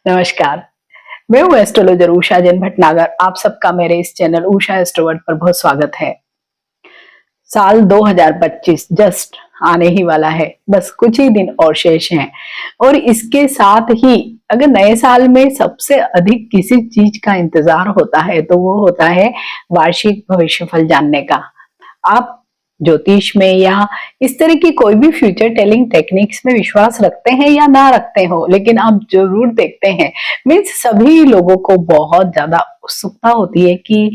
नमस्कार। मैं हूँ एस्ट्रोलॉजर उषा जैन भटनागर। आप सबका मेरे इस चैनल उषा एस्ट्रोवर्ड पर बहुत स्वागत है। साल 2025 जस्ट आने ही वाला है, बस कुछ ही दिन और शेष हैं। और इसके साथ ही अगर नए साल में सबसे अधिक किसी चीज का इंतजार होता है तो वो होता है वार्षिक भविष्यफल जानने का। आप ज्योतिष में या इस तरह की कोई भी फ्यूचर टेलिंग टेक्निक्स में विश्वास रखते हैं या ना रखते हो, लेकिन आप जरूर देखते हैं। मीन्स सभी लोगों को बहुत ज्यादा उत्सुकता होती है कि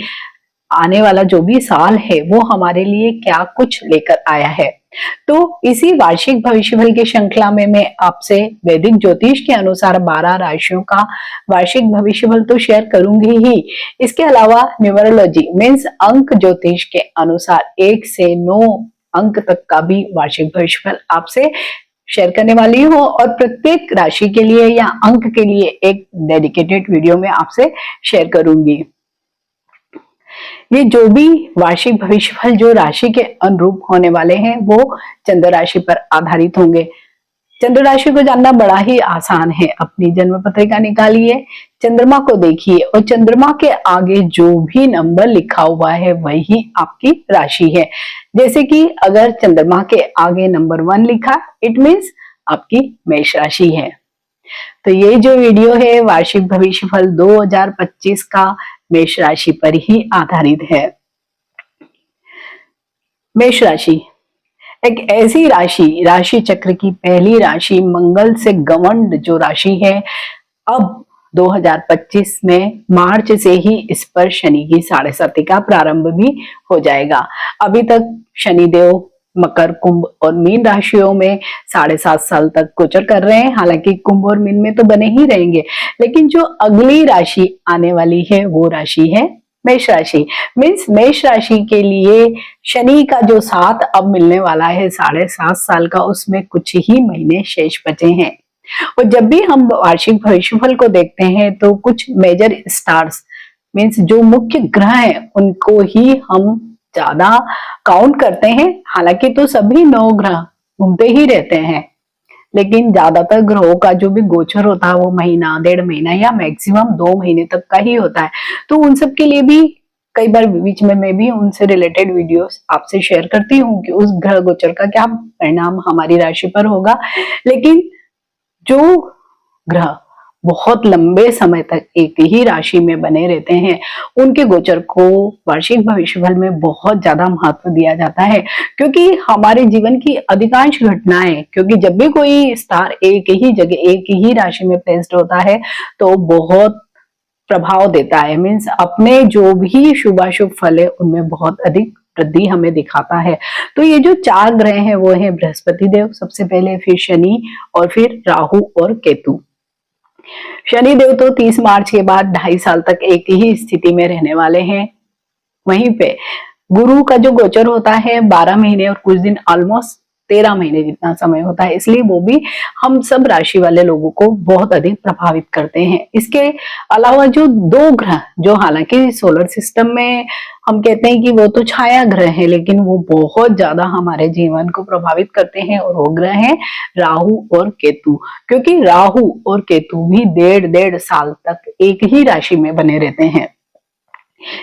आने वाला जो भी साल है वो हमारे लिए क्या कुछ लेकर आया है। तो इसी वार्षिक भविष्यफल की श्रृंखला में मैं आपसे वैदिक ज्योतिष के अनुसार 12 राशियों का वार्षिक भविष्यफल तो शेयर करूंगी ही, इसके अलावा न्यूमरोलॉजी मीन्स अंक ज्योतिष के अनुसार 1 से 9 अंक तक का भी वार्षिक भविष्यफल आपसे शेयर करने वाली हूँ। और प्रत्येक राशि के लिए या अंक के लिए एक डेडिकेटेड वीडियो में आपसे शेयर करूंगी। ये जो भी वार्षिक भविष्यफल जो राशि के अनुरूप होने वाले हैं वो चंद्र राशि पर आधारित होंगे। चंद्र राशि को जानना बड़ा ही आसान है। अपनी जन्म पत्रिका निकालिए, चंद्रमा को देखिए और चंद्रमा के आगे जो भी नंबर लिखा हुआ है वही आपकी राशि है। जैसे कि अगर चंद्रमा के आगे नंबर 1 लिखा, इट मीन्स आपकी मेष राशि है। तो ये जो वीडियो है वार्षिक भविष्यफल 2025 का मेष राशि पर ही आधारित है। मेष राशि एक ऐसी राशि चक्र की पहली राशि, मंगल से गवर्न्ड जो राशि है। अब 2025 में मार्च से ही इस पर शनि की 7.5 का प्रारंभ भी हो जाएगा। अभी तक शनिदेव मकर, कुंभ और मीन राशियों में 7.5 साल तक गोचर कर रहे हैं। हालांकि कुंभ और मीन में तो बने ही रहेंगे, लेकिन जो अगली राशि आने वाली है वो राशि है मेष राशि। मीन्स मेष राशि के लिए शनि का जो साथ अब मिलने वाला है 7.5 साल का, उसमें कुछ ही महीने शेष बचे हैं। और जब भी हम वार्षिक भविष्यफल को देखते हैं तो कुछ मेजर स्टार्स मीन्स जो मुख्य ग्रह हैं उनको ही हम ज्यादा काउंट करते हैं। हालांकि तो सभी 9 ग्रह घूमते ही रहते हैं, लेकिन ज्यादातर ग्रहों का जो भी गोचर होता है वो महीना, 1.5 महीना या मैक्सिमम 2 महीने तक का ही होता है। तो उन सब के लिए भी कई बार बीच में मैं भी उनसे रिलेटेड वीडियोस आपसे शेयर करती हूँ कि उस ग्रह गोचर का क्या परिणाम हमारी राशि पर होगा। लेकिन जो ग्रह बहुत लंबे समय तक एक ही राशि में बने रहते हैं उनके गोचर को वार्षिक भविष्यफल में बहुत ज्यादा महत्व दिया जाता है, क्योंकि हमारे जीवन की अधिकांश घटनाएं, क्योंकि जब भी कोई स्टार एक ही जगह एक ही राशि में प्लेस्ड होता है तो बहुत प्रभाव देता है। मीन्स अपने जो भी शुभाशुभ फल है उनमें बहुत अधिक वृद्धि हमें दिखाता है। तो ये जो 4 ग्रह हैं वो हैं बृहस्पति देव सबसे पहले, फिर शनि और फिर राहु और केतु। शनि देव तो 30 मार्च के बाद 2.5 साल तक एक ही स्थिति में रहने वाले हैं। वहीं पे गुरु का जो गोचर होता है 12 महीने और कुछ दिन, ऑलमोस्ट 13 महीने जितना समय होता है, इसलिए वो भी हम सब राशि वाले लोगों को बहुत अधिक प्रभावित करते हैं। इसके अलावा जो 2 ग्रह जो हालांकि सोलर सिस्टम में हम कहते हैं कि वो तो छाया ग्रह है, लेकिन वो बहुत ज्यादा हमारे जीवन को प्रभावित करते हैं और वो ग्रह हैं राहु और केतु। क्योंकि राहु और केतु भी 1.5 साल तक एक ही राशि में बने रहते हैं,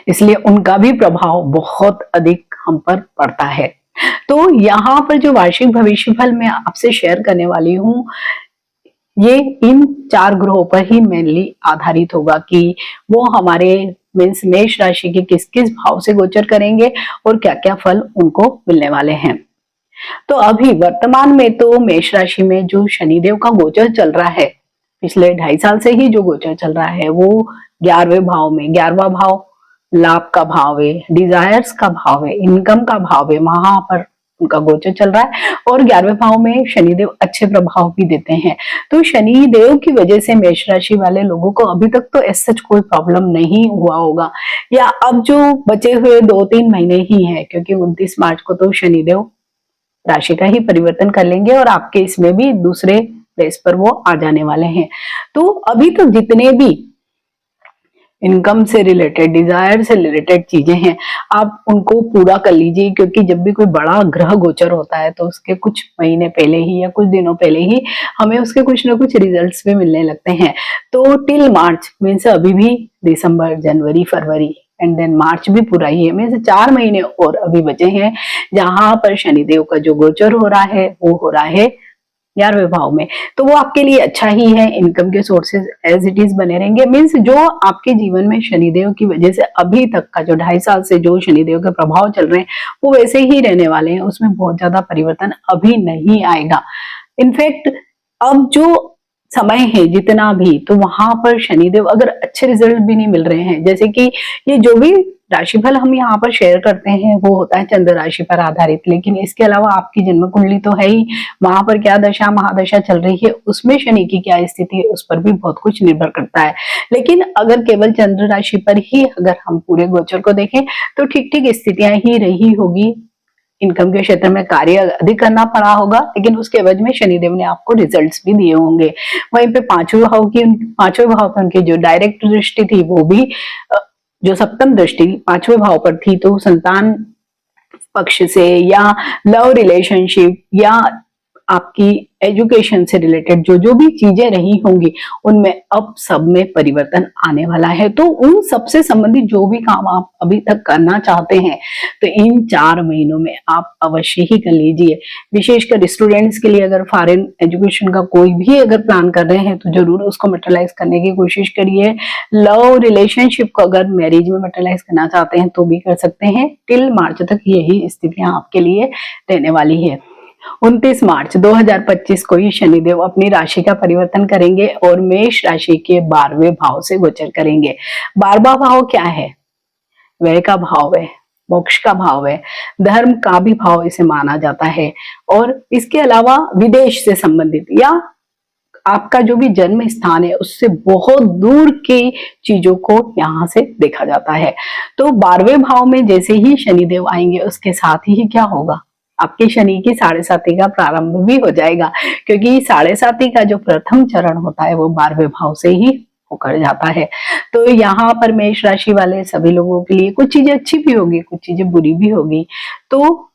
इसलिए उनका भी प्रभाव बहुत अधिक हम पर पड़ता है। तो यहाँ पर जो वार्षिक भविष्यफल मैं आपसे शेयर करने वाली हूँ ये इन 4 ग्रहों पर ही मेनली आधारित होगा कि वो हमारे मीन्स मेष राशि के किस किस भाव से गोचर करेंगे और क्या क्या फल उनको मिलने वाले हैं। तो अभी वर्तमान में तो मेष राशि में जो शनिदेव का गोचर चल रहा है, पिछले 2.5 साल से ही जो गोचर चल रहा है वो 11वें भाव में, 11वां भाव लाभ का भाव है, डिजायर्स का भाव है, इनकम का भाव है, वहां पर उनका गोचर चल रहा है। और 11वें भाव में शनिदेव अच्छे प्रभाव भी देते हैं। तो शनिदेव की वजह से मेष राशि वाले लोगों को अभी तक तो ऐसा कोई प्रॉब्लम नहीं हुआ होगा, या अब जो बचे हुए 2-3 महीने ही है, क्योंकि 29 मार्च को तो शनिदेव राशि का ही परिवर्तन कर लेंगे और आपके इसमें भी दूसरे प्लेस पर वो आ जाने वाले हैं। तो अभी तक जितने भी इनकम से रिलेटेड, डिजायर से रिलेटेड चीजें हैं, आप उनको पूरा कर लीजिए, क्योंकि जब भी कोई बड़ा ग्रह गोचर होता है तो उसके कुछ महीने पहले ही या कुछ दिनों पहले ही हमें उसके कुछ ना कुछ रिजल्ट्स भी मिलने लगते हैं। तो टिल मार्च मीन्स अभी भी दिसंबर, जनवरी, फरवरी एंड देन मार्च भी पूरा ही है, मीन्स 4 महीने और अभी बचे हैं जहां पर शनिदेव का जो गोचर हो रहा है वो हो रहा है 11वें भाव में। तो वो आपके लिए अच्छा ही है, इनकम के सोर्सेज एज इट इज बने रहेंगे। मीन्स जो आपके जीवन में शनिदेव की वजह से अभी तक का जो 2.5 साल से जो शनिदेव के प्रभाव चल रहे हैं वो वैसे ही रहने वाले हैं, उसमें बहुत ज्यादा परिवर्तन अभी नहीं आएगा। इनफैक्ट अब जो समय है जितना भी, तो वहां पर शनिदेव अगर अच्छे रिजल्ट भी नहीं मिल रहे हैं, जैसे कि ये जो भी राशिफल हम यहाँ पर शेयर करते हैं वो होता है चंद्र राशि पर आधारित, लेकिन इसके अलावा आपकी जन्म कुंडली तो है ही, वहां पर क्या दशा महादशा चल रही है, उसमें शनि की क्या स्थिति है, उस पर भी बहुत कुछ निर्भर करता है। लेकिन अगर केवल चंद्र राशि पर ही अगर हम पूरे गोचर को देखें तो ठीक ठीक स्थितियां ही रही होगी, इनकम के क्षेत्र में कार्य अधिक करना पड़ा होगा, लेकिन उसके एवज में शनिदेव ने आपको रिजल्ट्स भी दिए होंगे। वहीं पे पांचवें भाव पर उनकी जो डायरेक्ट दृष्टि थी वो भी जो सप्तम दृष्टि 5वें भाव पर थी, तो संतान पक्ष से या लव रिलेशनशिप या आपकी एजुकेशन से रिलेटेड जो जो भी चीजें रही होंगी उनमें अब सब में परिवर्तन आने वाला है। तो उन सबसे संबंधित जो भी काम आप अभी तक करना चाहते हैं तो इन 4 महीनों में आप अवश्य ही कर लीजिए। विशेषकर स्टूडेंट्स के लिए अगर फॉरेन एजुकेशन का कोई भी अगर प्लान कर रहे हैं तो जरूर उसको मटेरियलाइज करने की कोशिश करिए। लव रिलेशनशिप को अगर मैरिज में मटेरियलाइज करना चाहते हैं तो भी कर सकते हैं। टिल मार्च तक यही स्थितियां आपके लिए रहने वाली है। 29 मार्च 2025 को ही शनिदेव अपनी राशि का परिवर्तन करेंगे और मेष राशि के 12वें भाव से गोचर करेंगे। 12वां भाव क्या है? व्यय का भाव है, मोक्ष का भाव है, धर्म का भी भाव इसे माना जाता है, और इसके अलावा विदेश से संबंधित या आपका जो भी जन्म स्थान है उससे बहुत दूर की चीजों को यहाँ से देखा जाता है। तो 12वें भाव में जैसे ही शनिदेव आएंगे उसके साथ ही क्या होगा, आपके शनि की 7.5 का प्रारंभ भी हो जाएगा, क्योंकि 7.5 का जो प्रथम चरण होता है वो 12वें भाव से ही होकर जाता है। तो यहाँ पर मेष राशि वाले सभी लोगों के लिए कुछ चीजें अच्छी भी होगी, कुछ चीजें बुरी भी होगी। तो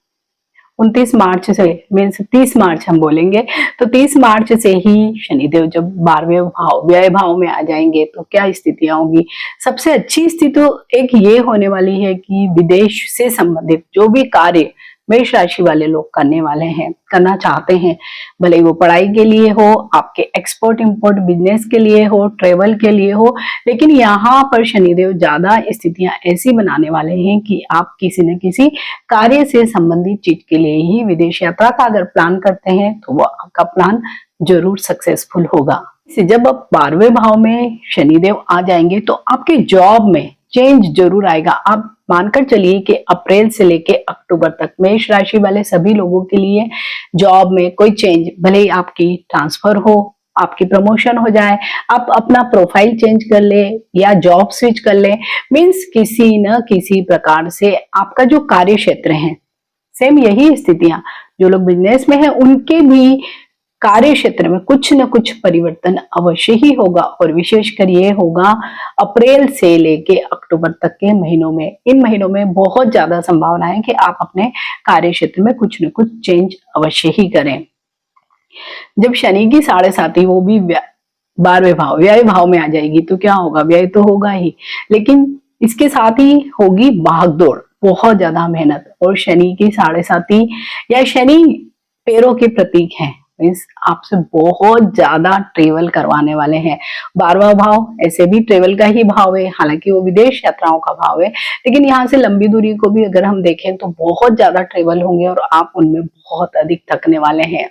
29 मार्च से मीन्स 30 मार्च हम बोलेंगे, तो 30 मार्च से ही शनिदेव जब 12वें भाव व्यय भाव में आ जाएंगे तो क्या स्थितियां होंगी। सबसे अच्छी स्थिति एक ये होने वाली है कि विदेश से संबंधित जो भी कार्य मेष राशि वाले लोग करने वाले हैं, करना चाहते हैं, भले वो पढ़ाई के लिए हो, आपके एक्सपोर्ट इंपोर्ट बिजनेस के लिए हो, ट्रेवल के लिए हो, लेकिन यहाँ पर शनिदेव ज्यादा स्थितियां ऐसी बनाने वाले हैं कि आप किसी न किसी कार्य से संबंधित चीज के लिए ही विदेश यात्रा का अगर प्लान करते हैं तो वो आपका प्लान जरूर सक्सेसफुल होगा। जब आप 12वें भाव में शनिदेव आ जाएंगे तो आपके जॉब में चेंज जरूर आएगा। आप मानकर चलिए कि अप्रैल से लेके अक्टूबर तक मेष राशि वाले सभी लोगों के लिए जॉब में कोई चेंज, भले ही आपकी ट्रांसफर हो, आपकी प्रमोशन हो जाए, आप अपना प्रोफाइल चेंज कर ले या जॉब स्विच कर ले, मीन्स किसी न किसी प्रकार से आपका जो कार्य क्षेत्र है, सेम यही स्थितियां जो लोग बिजनेस में हैं उनके भी कार्य क्षेत्र में कुछ न कुछ परिवर्तन अवश्य ही होगा, और विशेषकर ये होगा अप्रैल से लेके अक्टूबर तक के महीनों में। इन महीनों में बहुत ज्यादा संभावना है कि आप अपने कार्य क्षेत्र में कुछ न कुछ चेंज अवश्य ही करें। जब शनि की 7.5 वो भी 12वें भाव व्यय भाव में आ जाएगी तो क्या होगा, व्यय तो होगा ही, लेकिन इसके साथ ही होगी भागदौड़, बहुत ज्यादा मेहनत। और शनि की 7.5 या शनि पैरों के प्रतीक है, मीन्स आपसे बहुत ज्यादा ट्रेवल करवाने वाले हैं। 12वां भाव ऐसे भी ट्रेवल का ही भाव है, हालांकि वो विदेश यात्राओं का भाव है, लेकिन यहाँ से लंबी दूरी को भी अगर हम देखें तो बहुत ज्यादा ट्रेवल होंगे और आप उनमें बहुत अधिक थकने वाले हैं।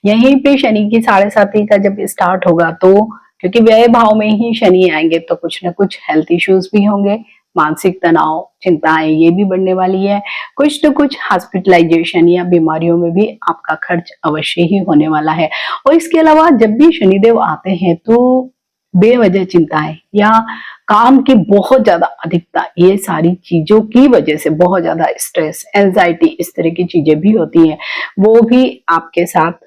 यहीं पे शनि की 7.5 का जब स्टार्ट होगा तो क्योंकि व्यय भाव में ही शनि आएंगे तो कुछ न कुछ हेल्थ इश्यूज भी होंगे, मानसिक तनाव, चिंताएं ये भी बढ़ने वाली है, कुछ न कुछ हॉस्पिटलाइजेशन या बीमारियों में भी आपका खर्च अवश्य ही होने वाला है। और इसके अलावा जब भी शनिदेव आते हैं तो बेवजह चिंताएं या काम की बहुत ज्यादा अधिकता, ये सारी चीजों की वजह से बहुत ज्यादा स्ट्रेस, एंजाइटी, इस तरह की चीजें भी होती हैं, वो भी आपके साथ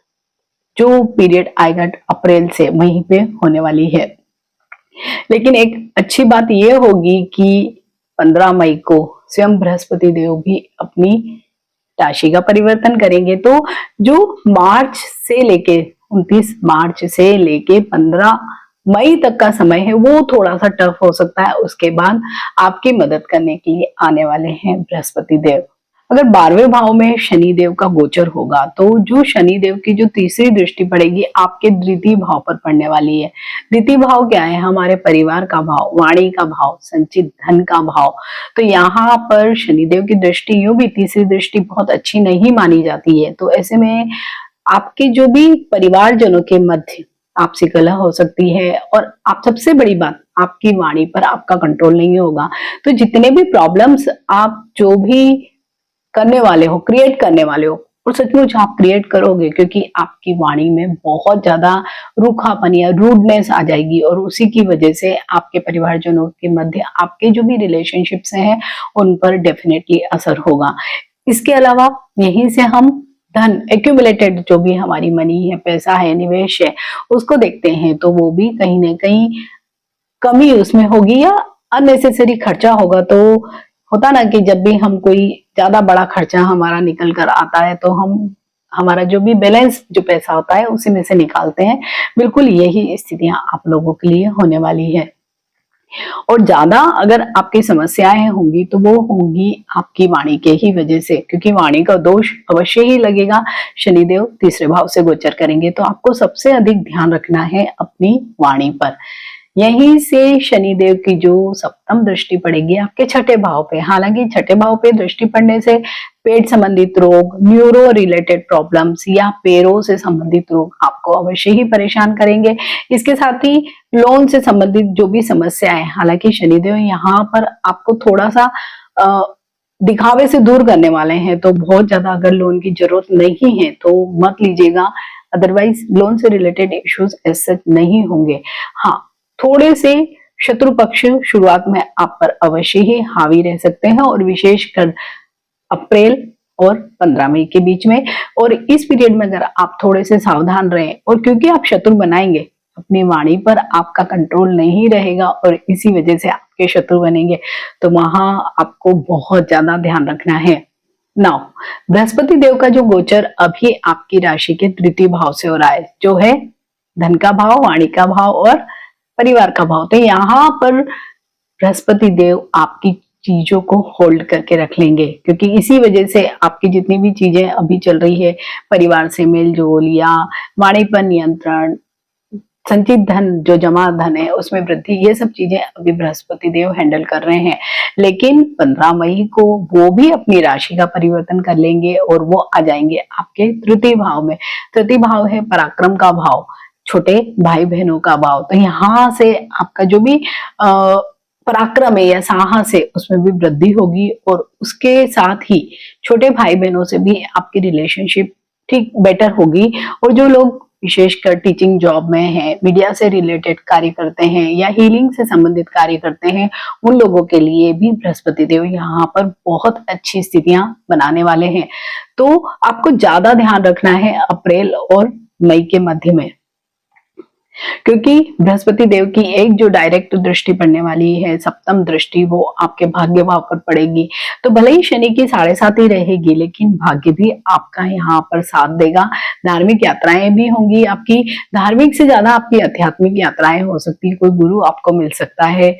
जो पीरियड आएगा अप्रैल से वहीं पे होने वाली है। लेकिन एक अच्छी बात यह होगी कि 15 मई को स्वयं बृहस्पति देव भी अपनी राशि का परिवर्तन करेंगे। तो जो मार्च से लेके 29 मार्च से लेके 15 मई तक का समय है वो थोड़ा सा टफ हो सकता है। उसके बाद आपकी मदद करने के लिए आने वाले हैं बृहस्पति देव। अगर 12वें भाव में शनि देव का गोचर होगा तो जो शनि देव की जो तीसरी दृष्टि पड़ेगी आपके द्वितीय भाव पर पड़ने वाली है। द्वितीय भाव क्या है? हमारे परिवार का भाव, वाणी का भाव, संचित धन का भाव। तो यहाँ पर शनिदेव की दृष्टि, यूं भी तीसरी दृष्टि बहुत अच्छी नहीं मानी जाती है। तो ऐसे में आपके जो भी परिवारजनों के मध्य आपसी कलह हो सकती है और आप सबसे बड़ी बात, आपकी वाणी पर आपका कंट्रोल नहीं होगा। तो जितने भी प्रॉब्लम्स आप जो भी करने वाले हो, क्रिएट करने वाले हो, और सचमुच आप क्रिएट करोगे, क्योंकि आपकी वाणी में बहुत ज्यादा रूखापन या रूडनेस आ जाएगी और उसी की वजह से आपके परिवारजनों के मध्य आपके जो भी रिलेशनशिप्स हैं उन पर डेफिनेटली असर होगा। इसके अलावा यहीं से हम धन एक्यूमुलेटेड जो भी हमारी मनी है, पैसा है, निवेश है, उसको देखते हैं तो वो भी कहीं ना कहीं कमी उसमें होगी या अननेसेसरी खर्चा होगा। तो होता ना कि जब भी हम कोई ज्यादा बड़ा खर्चा हमारा निकल कर आता है तो हम हमारा जो भी बैलेंस जो पैसा होता है उसी में से निकालते हैं। बिल्कुल यही स्थितियां आप लोगों के लिए होने वाली है। और ज्यादा अगर आपकी समस्याएं होंगी तो वो होंगी आपकी वाणी के ही वजह से, क्योंकि वाणी का दोष अवश्य ही लगेगा। शनिदेव तीसरे भाव से गोचर करेंगे तो आपको सबसे अधिक ध्यान रखना है अपनी वाणी पर। यहीं से शनिदेव की जो सप्तम दृष्टि पड़ेगी आपके छठे भाव पे। हालांकि छठे भाव पे दृष्टि पड़ने से पेट संबंधित रोग, न्यूरो रिलेटेड प्रॉब्लम्स या पैरों से संबंधित रोग आपको अवश्य ही परेशान करेंगे। इसके साथ ही लोन से संबंधित जो भी समस्याएं, हालांकि शनिदेव यहाँ पर आपको थोड़ा सा दिखावे से दूर करने वाले हैं। तो बहुत ज्यादा अगर लोन की जरूरत नहीं है तो मत लीजिएगा, अदरवाइज लोन से रिलेटेड इश्यूज ऐसे नहीं होंगे। हाँ, थोड़े से शत्रु पक्ष शुरुआत में आप पर अवश्य ही हावी रह सकते हैं और विशेषकर अप्रैल और 15 मई के बीच में। और इस पीरियड में अगर आप थोड़े से सावधान रहें, और क्योंकि आप शत्रु बनाएंगे, अपनी वाणी पर आपका कंट्रोल नहीं रहेगा और इसी वजह से आपके शत्रु बनेंगे, तो वहां आपको बहुत ज्यादा ध्यान रखना है। नाउ बृहस्पति देव का जो गोचर अभी आपकी राशि के तृतीय भाव से हो रहा है, जो है धन का भाव, वाणी का भाव और परिवार का भाव। तो यहाँ पर बृहस्पति देव आपकी चीजों को होल्ड करके रख लेंगे, क्योंकि इसी वजह से आपकी जितनी भी चीजें अभी चल रही है, परिवार से मेलजोल या वाणी पर नियंत्रण, संचित धन जो जमा धन है उसमें वृद्धि, ये सब चीजें अभी बृहस्पति देव हैंडल कर रहे हैं। लेकिन 15 मई को वो भी अपनी राशि का परिवर्तन कर लेंगे और वो आ जाएंगे आपके तृतीय भाव में। तृतीय भाव है पराक्रम का भाव, छोटे भाई बहनों का भाव। तो यहाँ से आपका जो भी पराक्रम है या साहस है उसमें भी वृद्धि होगी और उसके साथ ही छोटे भाई बहनों से भी आपकी रिलेशनशिप ठीक बेटर होगी। और जो लोग विशेषकर टीचिंग जॉब में है, मीडिया से रिलेटेड कार्य करते हैं या हीलिंग से संबंधित कार्य करते हैं, उन लोगों के लिए भी बृहस्पति देव यहाँ पर बहुत अच्छी स्थितियां बनाने वाले हैं। तो आपको ज्यादा ध्यान रखना है अप्रैल और मई के मध्य में, क्योंकि बृहस्पति देव की एक जो डायरेक्ट दृष्टि पड़ने वाली है, सप्तम दृष्टि, वो आपके भाग्य भाव पर पड़ेगी। तो भले ही शनि की 7.5 ही रहेगी, लेकिन भाग्य भी आपका यहाँ पर साथ देगा। धार्मिक यात्राएं भी होंगी आपकी, धार्मिक से ज्यादा आपकी आध्यात्मिक यात्राएं हो सकती है, कोई गुरु आपको मिल सकता है।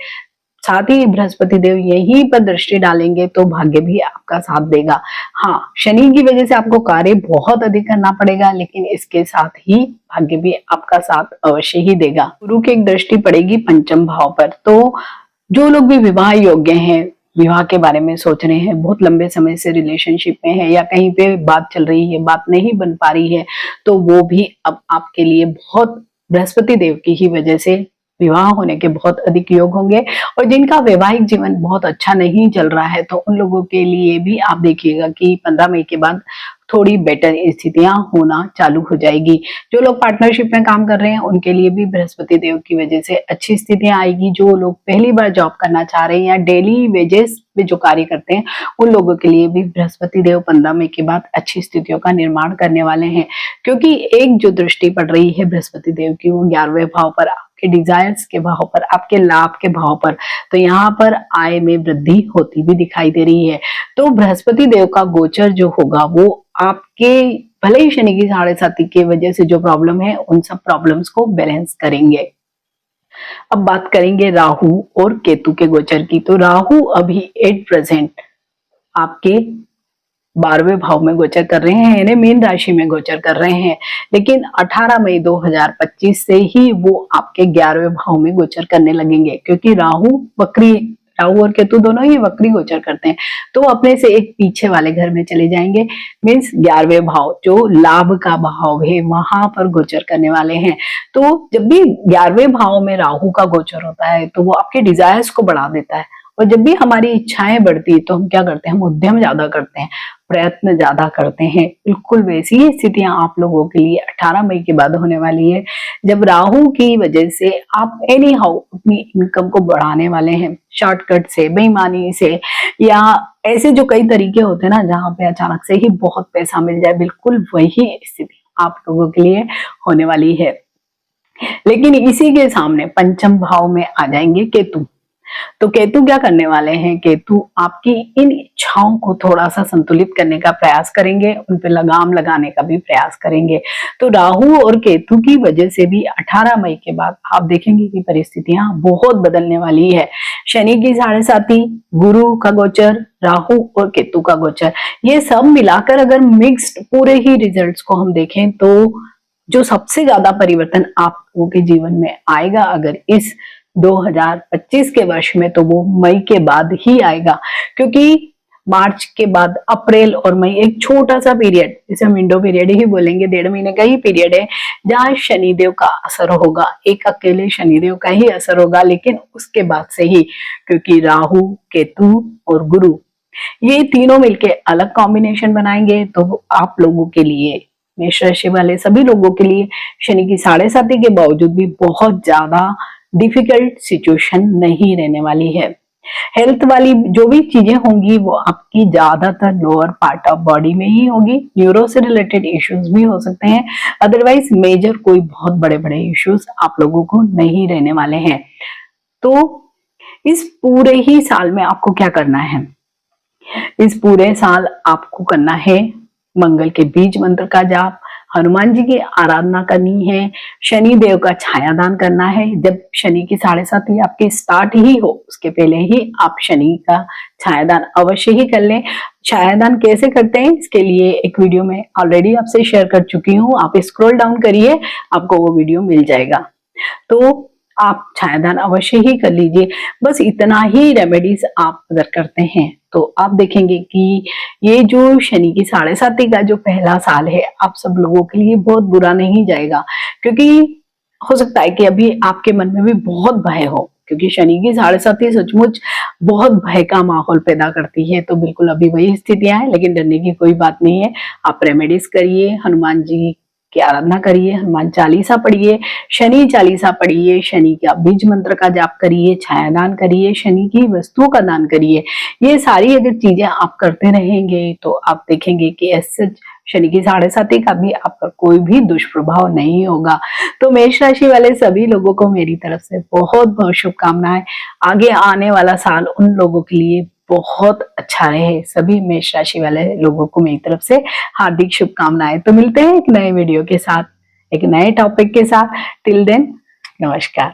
साथ ही बृहस्पति देव यहीं पर दृष्टि डालेंगे तो भाग्य भी आपका साथ देगा। हाँ, शनि की वजह से आपको कार्य बहुत अधिक करना पड़ेगा, लेकिन इसके साथ ही भाग्य भी आपका साथ अवश्य ही देगा। गुरु की एक दृष्टि पड़ेगी पंचम भाव पर। तो जो लोग भी विवाह योग्य हैं, विवाह के बारे में सोच रहे हैं, बहुत लंबे समय से रिलेशनशिप में है या कहीं पे बात चल रही है, बात नहीं बन पा रही है, तो वो भी अब आपके लिए बहुत बृहस्पति देव की ही वजह से विवाह होने के बहुत अधिक योग होंगे। और जिनका वैवाहिक जीवन बहुत अच्छा नहीं चल रहा है, तो उन लोगों के लिए भी आप देखिएगा कि 15 मई के बाद थोड़ी बेटर स्थितियां होना चालू हो जाएगी। जो लोग पार्टनरशिप में काम कर रहे हैं उनके लिए भी बृहस्पति देव की वजह से अच्छी स्थितियां आएगी। जो लोग पहली बार जॉब करना चाह रहे हैं या डेली वेजेस में जो कार्य करते हैं उन लोगों के लिए भी बृहस्पति देव 15 मई के बाद अच्छी स्थितियों का निर्माण करने वाले हैं, क्योंकि एक जो दृष्टि पड़ रही है बृहस्पति देव की वो 11वें भाव पर, आपके डिजायर्स के भाव पर, आपके लाभ के भाव पर। तो यहाँ पर आय में वृद्धि होती भी दिखाई दे रही है। तो बृहस्पति देव का गोचर जो होगा वो आपके भले ही शनि की 7.5 की वजह से जो प्रॉब्लम है उन सब प्रॉब्लम्स को बैलेंस करेंगे। अब बात करेंगे राहु और केतु के गोचर की। तो राहु अभी एट प्रेजेंट आपके 12वें भाव में गोचर कर रहे हैं, यानी मीन राशि में गोचर कर रहे हैं, लेकिन 18 मई 2025 से ही वो आपके 11वें भाव में गोचर करने लगेंगे, क्योंकि राहु और केतु दोनों ही वक्री गोचर करते हैं, तो अपने से एक पीछे वाले घर में चले जाएंगे। मीन्स 11वें भाव जो लाभ का भाव है वहां पर गोचर करने वाले हैं। तो जब भी 11वें भाव में राहु का गोचर होता है तो वो आपके डिजायर्स को बढ़ा देता है, और जब भी हमारी इच्छाएं बढ़ती है तो हम क्या करते हैं, हम उद्यम ज्यादा करते हैं, प्रयत्न ज्यादा करते हैं। बिल्कुल वैसी ही स्थितियां आप लोगों के लिए 18 मई के बाद होने वाली है, जब राहु की वजह से आप एनी हाउ अपनी इनकम को बढ़ाने वाले हैं, शॉर्टकट से, बेईमानी से, या ऐसे जो कई तरीके होते हैं ना जहां पे अचानक से ही बहुत पैसा मिल जाए, बिल्कुल वही स्थिति आप लोगों के लिए होने वाली है। लेकिन इसी के सामने पंचम भाव में आ जाएंगे केतु। तो केतु क्या करने वाले हैं, केतु आपकी इन इच्छाओं को थोड़ा सा संतुलित करने का प्रयास करेंगे, उन पे लगाम लगाने का भी प्रयास करेंगे। तो राहु और केतु की वजह से भी 18 मई के बाद आप देखेंगे कि परिस्थितियां बहुत बदलने वाली है। शनि की 7.5, गुरु का गोचर, राहु और केतु का गोचर, ये सब मिलाकर अगर मिक्स्ड पूरे ही रिजल्ट्स को हम देखें तो जो सबसे ज्यादा परिवर्तन आप लोगों के जीवन में आएगा अगर इस 2025 के वर्ष में, तो वो मई के बाद ही आएगा, क्योंकि मार्च के बाद अप्रैल और मई एक छोटा सा पीरियड, जिसे हम विंडो पीरियड ही बोलेंगे, 1.5 महीने का ही पीरियड है जहां शनिदेव का असर होगा, एक अकेले शनिदेव का ही असर होगा। लेकिन उसके बाद से ही, क्योंकि राहु, केतु और गुरु ये तीनों मिलके अलग कॉम्बिनेशन बनाएंगे, तो आप लोगों के लिए, मेष राशि वाले सभी लोगों के लिए शनि की 7.5 के बावजूद भी बहुत ज्यादा डिफिकल्ट सिचुएशन नहीं रहने वाली है। हेल्थ वाली जो भी चीजें होंगी वो आपकी ज्यादातर लोअर पार्ट ऑफ बॉडी में ही होगी, न्यूरो से रिलेटेड इश्यूज भी हो सकते हैं, अदरवाइज मेजर कोई बहुत बड़े बड़े इश्यूज आप लोगों को नहीं रहने वाले हैं। तो इस पूरे ही साल में आपको क्या करना है, इस पूरे साल आपको करना है मंगल के बीज मंत्र का जाप, हनुमान जी की आराधना करनी है, शनि देव का छायादान करना है। जब शनि की 7.5 आपकी स्टार्ट ही हो उसके पहले ही आप शनि का छायादान अवश्य ही कर लें। छायादान कैसे करते हैं इसके लिए एक वीडियो में ऑलरेडी आपसे शेयर कर चुकी हूँ, आप स्क्रॉल डाउन करिए, आपको वो वीडियो मिल जाएगा। तो आप छायादान अवश्य ही कर लीजिए। बस इतना ही रेमेडीज आप अगर करते हैं तो आप देखेंगे कि ये जो शनि की 7.5 का जो पहला साल है आप सब लोगों के लिए बहुत बुरा नहीं जाएगा, क्योंकि हो सकता है कि अभी आपके मन में भी बहुत भय हो, क्योंकि शनि की 7.5 सचमुच बहुत भय का माहौल पैदा करती है। तो बिल्कुल अभी वही स्थितियां हैं, लेकिन डरने की कोई बात नहीं है। आप रेमेडीज करिए, हनुमान जी की आराधना करिए, हनुमान चालीसा पढ़िए, शनि चालीसा पढ़िए, शनि का बीज मंत्र का जाप करिए, छायादान करिए, शनि की वस्तुओं का दान करिए। ये सारी अगर चीजें आप करते रहेंगे तो आप देखेंगे कि ऐसे शनि की 7.5 का भी आप पर कोई भी दुष्प्रभाव नहीं होगा। तो मेष राशि वाले सभी लोगों को मेरी तरफ से बहुत बहुत शुभकामनाएं। आगे आने वाला साल उन लोगों के लिए बहुत अच्छा रहे। सभी मेष राशि वाले लोगों को मेरी तरफ से हार्दिक शुभकामनाएं। तो मिलते हैं एक नए वीडियो के साथ, एक नए टॉपिक के साथ। टिल देन, नमस्कार।